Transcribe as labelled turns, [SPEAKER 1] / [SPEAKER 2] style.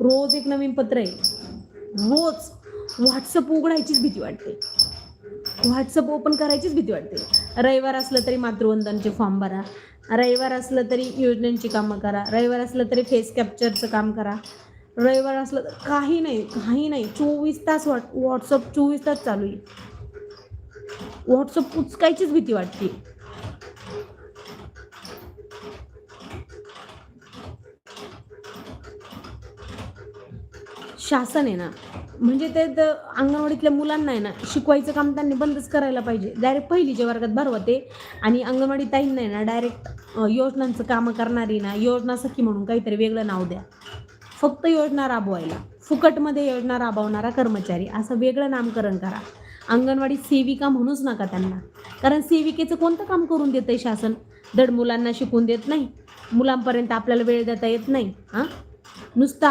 [SPEAKER 1] रोज एक नवीन पत्र आहे. रोज व्हॉट्सअप उघडायचीच भीती वाटते. व्हॉट्सअप ओपन करायचीच भीती वाटते. रविवार असलं तरी मातृवंदनचे फॉर्म भरा, रविवार असलं तरी योजनांची कामं करा, रविवार असलं तरी फेस कॅप्चरचं काम करा, रविवार असलं तर काही नाही 24 तास व्हॉट्सअप 24 तास चालू आहे. व्हॉट्सअप उचकायचीच भीती वाटते. शासन आहे ना, म्हणजे ते अंगणवाडीतल्या मुलांना आहे ना शिकवायचं काम त्यांनी बंदच करायला पाहिजे. डायरेक्ट पहिलीच्या वर्गात भरवते आणि अंगणवाडी ताईंना आहे ना डायरेक्ट योजनांचं कामं करणारी ना योजना सखी म्हणून काहीतरी वेगळं नाव द्या. फक्त योजना राबवायला, फुकटमध्ये योजना राबवणारा कर्मचारी असं वेगळं नामकरण करा. अंगणवाडी सेविका म्हणूच नका त्यांना, कारण सेविकेचं कोणतं काम करून देतंय शासन? धड मुलांना शिकवून देत नाही, मुलांपर्यंत आपल्याला वेळ देता येत नाही. नुसतं